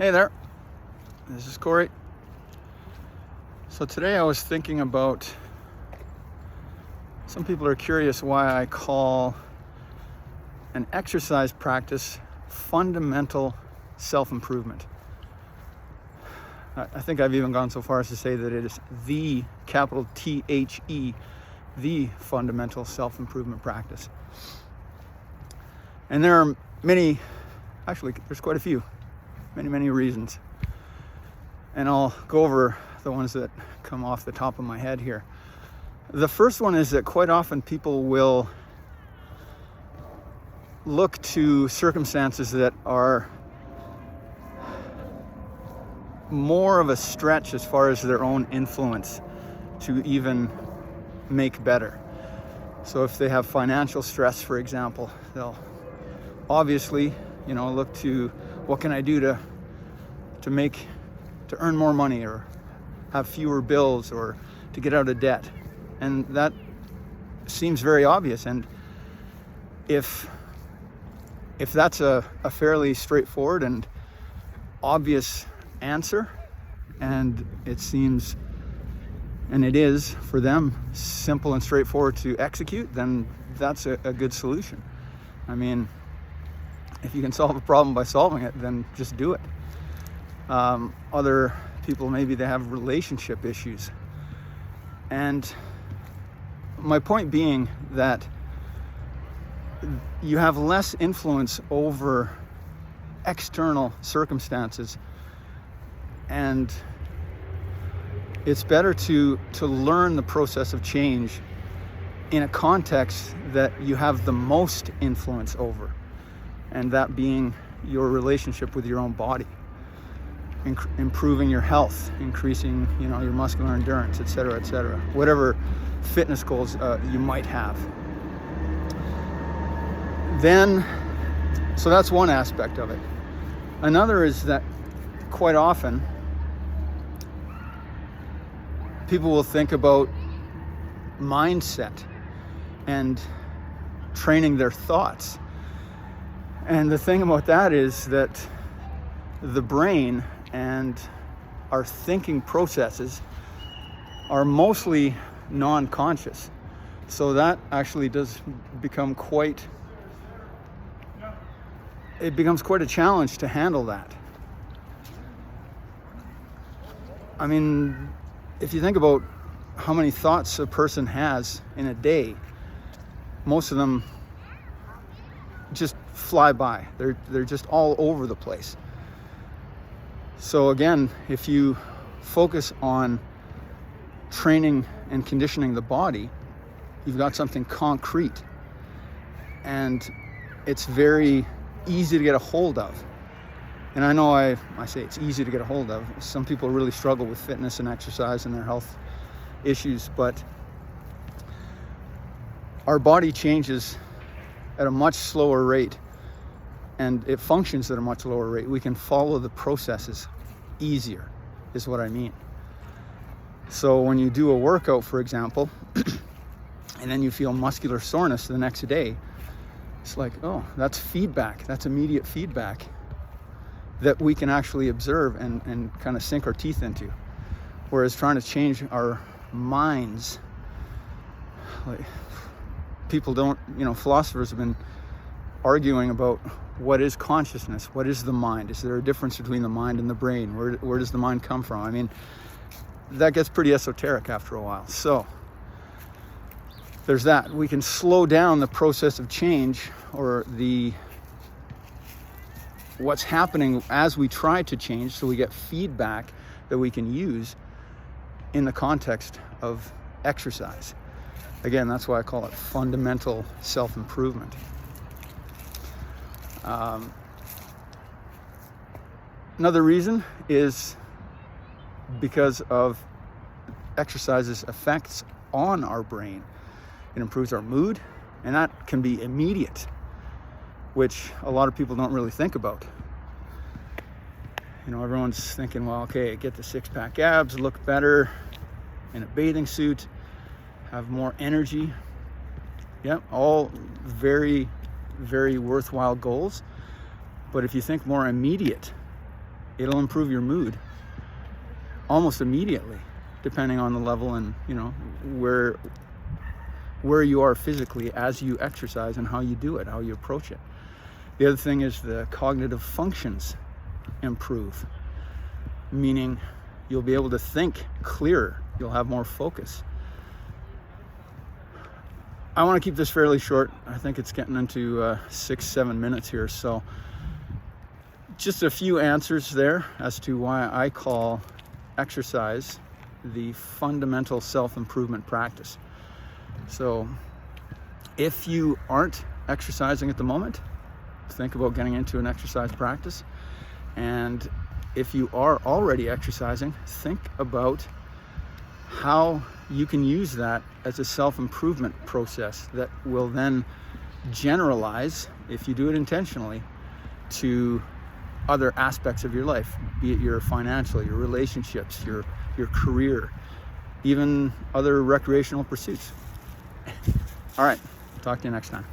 Hey there, this is Corey. So today I was thinking about, some people are curious why I call an exercise practice fundamental self-improvement. I think I've even gone so far as to say that it is the, capital THE, the fundamental self-improvement practice. And there are many, actually there's quite a few, many reasons. And I'll go over the ones that come off the top of my head here. The first one is that quite often people will look to circumstances that are more of a stretch as far as their own influence to even make better. So if they have financial stress, for example, they'll obviously, look to what can I do to earn more money or have fewer bills or to get out of debt. And that seems very obvious. And if that's a fairly straightforward and obvious answer, and it seems, and it is for them, simple and straightforward to execute, then that's a good solution. I mean, if you can solve a problem by solving it, then just do it. Other people, maybe they have relationship issues. And my point being that you have less influence over external circumstances, and it's better to learn the process of change in a context that you have the most influence over, and that being your relationship with your own body. Improving your health, increasing your muscular endurance, etc., whatever fitness goals you might have. Then, so that's one aspect of it. Another is that quite often people will think about mindset and training their thoughts. And the thing about that is that the brain and our thinking processes are mostly non-conscious. So that actually does become quite a challenge to handle that. I mean, if you think about how many thoughts a person has in a day, most of them just fly by. They're just all over the place. So again, if you focus on training and conditioning the body, you've got something concrete, and it's very easy to get a hold of. And I know I say it's easy to get a hold of. Some people really struggle with fitness and exercise and their health issues, but our body changes at a much slower rate, and it functions at a much lower rate. We can follow the processes easier, is what I mean. So when you do a workout, for example, and then you feel muscular soreness the next day, it's like, oh, that's feedback. That's immediate feedback that we can actually observe and kind of sink our teeth into. Whereas trying to change our minds, like, people don't, philosophers have been arguing about what is consciousness, what is the mind, is there a difference between the mind and the brain, where does the mind come from? I mean, that gets pretty esoteric after a while. So there's that. We can slow down the process of change, or what's happening as we try to change, so we get feedback that we can use in the context of exercise. Again, that's why I call it fundamental self-improvement. Another reason is because of exercise's effects on our brain. It improves our mood, and that can be immediate, which a lot of people don't really think about. Everyone's thinking, well, okay, get the six-pack abs, look better in a bathing suit, have more energy. Yeah, all very, very worthwhile goals. But if you think more immediate, it'll improve your mood almost immediately, depending on the level and, you know, where you are physically as you exercise and how you do it, how you approach it. The other thing is the cognitive functions improve, meaning you'll be able to think clearer, you'll have more focus. I want to keep this fairly short. I think it's getting into 6-7 minutes here, so just a few answers there as to why I call exercise the fundamental self-improvement practice. So if you aren't exercising at the moment, think about getting into an exercise practice. And if you are already exercising, think about how you can use that as a self-improvement process that will then generalize, if you do it intentionally, to other aspects of your life, be it your financial, your relationships, your career, even other recreational pursuits. All right, talk to you next time.